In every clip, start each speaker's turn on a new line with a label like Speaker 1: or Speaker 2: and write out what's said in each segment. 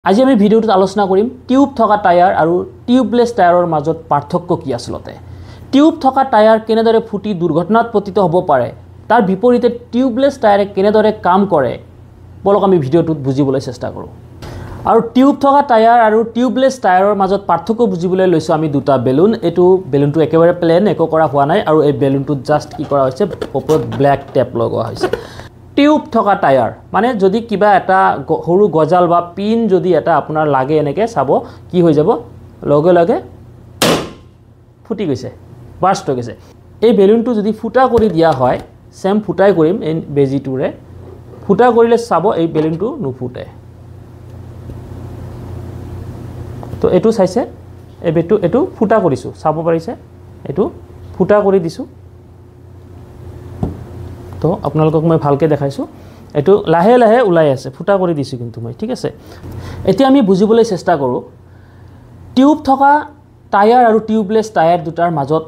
Speaker 1: আজি আমি ভিডিওত আলোচনা কৰিম টিউব থকা টায়াৰ আৰু টিউবলেছ টায়াৰৰ মাজত পাৰ্থক্য কি আছলতে টিউব থকা টায়াৰ কেনেদৰে ফুটি দুৰ্ঘটনাত পতিত হ'ব পাৰে তাৰ বিপৰীতে টিউবলেছ টায়াৰে কেনেদৰে কাম কৰে বলক আমি ভিডিওটোত বুজিবলৈ চেষ্টা কৰো আৰু টিউব থকা টায়াৰ আৰু টিউবলেছ টায়াৰৰ মাজত পাৰ্থক্য বুজিবলৈ লৈছো আমি দুটা বেলুন এটো বেলুনটো একেবাৰে প্লেন একো কৰা হোৱা নাই আৰু এই বেলুনটো জাস্ট কি কৰা হৈছে ওপৰত ব্ল্যাক টেপ লগোৱা হৈছে টিউব থকা টায়াৰ মানে যদি কিবা এটা সৰু গজাল বা পিন যদি এটা আপোনাৰ লাগে এনেকে চাব কি হৈ যাব লগে লগে ফুটি গৈছে বাৰ্ষ্ট হৈ গৈছে এই বেলুনটো যদি ফুটা কৰি দিয়া হয় সেম ফুটাই কৰিম এই বেজিটোৰে ফুটা কৰিলে চাব এই বেলুনটো নুফুটে তো এটো চাইছে এই বেটো এটো ফুটা কৰিছো চাব পাৰিছে এটো ফুটা কৰি দিছো তো আপোনালোকক মই ভালকে দেখাইছো এটো লাহে লাহে উলাই আছে ফুটা কৰি দিছো কিন্তু মই ঠিক আছে এতিয়া আমি বুজিবলৈ চেষ্টা কৰো টিউব থকা টায়াৰ আৰু টিউবলেছ টায়াৰ দুটাৰ মাজত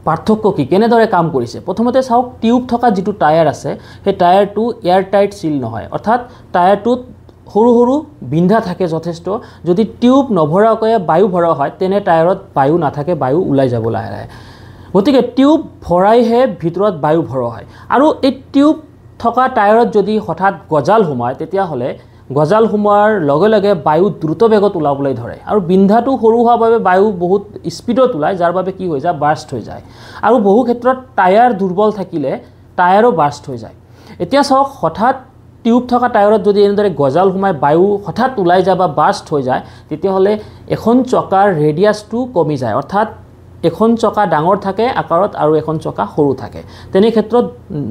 Speaker 1: পাৰ্থক্য কি কেনেদৰে কাম কৰিছে প্ৰথমতে চাওক টিউব থকা যেটো টায়াৰ আছে সেই টায়াৰটো এয়াৰ টাইট সিল নহয় অৰ্থাৎ টায়াৰটোত সৰু সৰু বিন্ধা থাকে যথেষ্ট যদি টিউব নভৰাকৈ বায়ু ভৰা হয় তেনে টায়াৰত বায়ু নাথাকে বায়ু উলাই যাব লাহে লাহে গতিকে টিউব ভৰাইহে ভিতৰত বায়ু ভৰা হয় আৰু এই টিউব থকা টায়াৰত যদি হঠাৎ গজাল সোমায় তেতিয়া হলে গজাল সোমাৰ লগে লগে বায়ু দ্ৰুত বেগত উলাবলৈ ধৰে আৰু বিন্ধাটো সৰু হোৱাৰ বাবে বায়ু বহুত স্পিডত উলাই যাৰ বাবে কি হৈ যায় বাৰ্ষ্ট হৈ যায় আৰু বহু ক্ষেত্ৰত টায়াৰ দুৰ্বল থাকিলে টায়াৰো বাৰ্ষ্ট হৈ যায় এতিয়া চাওক হঠাৎ টিউব থকা টায়াৰত যদি এনেদৰে গজাল সোমায় বায়ু হঠাৎ উলাই যায় বা বাৰ্ষ্ট হৈ যায় তেতিয়া হলে এখন চকাৰ ৰেডিয়াসটো কমি যায় অৰ্থাৎ এখন চকা ডাঙৰ থাকে আকাৰত আৰু এখন চকা সৰু থাকে তেনে ক্ষেত্ৰত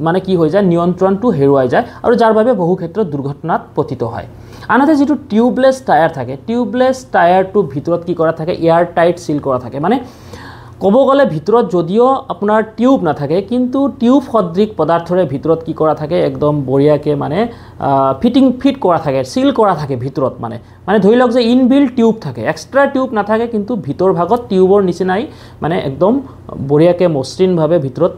Speaker 1: মানে কি হৈ যায় নিয়ন্ত্ৰণটো হেৰুৱাই যায় আৰু যাৰ বাবে বহু ক্ষেত্ৰত দুৰ্ঘটনাত পতিত হয় আনহাতে যেটো টিউবলেছ টায়াৰ থাকে টিউবলেছ টায়াৰটো ভিতৰত কি কৰা থাকে এয়াৰ টাইট সিল কৰা থাকে মানে ক'ব গলে ভিতৰত যদিও আপোনাৰ টিউব নাথাকে কিন্তু টিউব সদৃশ পদাৰ্থৰে ভিতৰত কি কৰা থাকে একদম বঢ়িয়াকে মানে ফিট কৰা থাকে সিল কৰা থাকে ভিতৰত মানে ধৰি লওক যে ইনবিল্ট টিউব থাকে এক্সট্ৰা টিউব নাথাকে কিন্তু ভিতৰ ভাগত টিউবৰ নিচিনাই মানে একদম বঢ়িয়াকে মসৃণ ভাবে ভিতৰত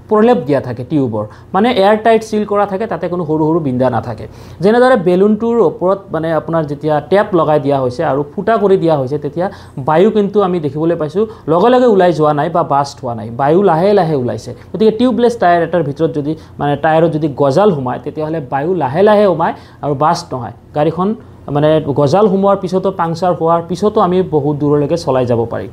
Speaker 1: প্ৰলেপ দিয়া থাকে টিউবৰ মানে এয়াৰ টাইট সিল কৰা থাকে তাতে কোনো সৰু সৰু বিন্দা নাথাকে যেনেদৰে বেলুনটোৰ ওপৰত মানে আপোনাৰ যেতিয়া টেপ লগাই দিয়া হৈছে আৰু ফুটা কৰি দিয়া হৈছে তেতিয়া বায়ু কিন্তু আমি দেখিবলৈ পাইছো লগে লগে উলাই যোৱা নাই বা বাৰ্ষ্ট হোৱা নাই বায়ু লাহে লাহে উলাইছে গতিকে টিউবলেছ টায়াৰ এটাৰ ভিতৰত যদি মানে টায়াৰত যদি গজাল সোমায় তেতিয়া হলে বায়ু লাহে লাহে সোমায় আৰু বাৰ্ষ্ট নহয় গাড়ীখন মানে গজাল সোমোৱাৰ পিছতো পাংচাৰ হোৱাৰ পিছতো আমি বহুত দূৰলৈকে চলাই যাব পাৰি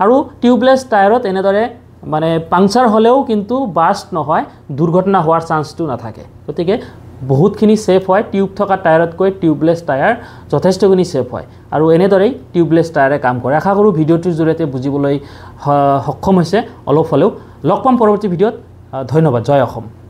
Speaker 1: আৰু টিউবলেছ টায়াৰত এনেদৰে মানে পাংচাৰ হলেও কিন্তু বাৰ্ষ্ট নহয় দুৰ্ঘটনা হোৱাৰ চান্সটো নাথাকে গতিকে বহুতখিনি সেফ হয় টিউব থকা টায়াৰতকৈ টিউবলেছ টায়াৰ যথেষ্টখিনি সেফ হয় আৰু এনেদৰেই টিউবলেছ টায়াৰে কাম কৰে আশা কৰো ভিডিওটোৰ জৰিয়তে বুজিবলৈ সক্ষম হৈছে অলপ হলেও লগ পাম পৰৱৰ্তী ভিডিওত ধন্যবাদ জয় অসম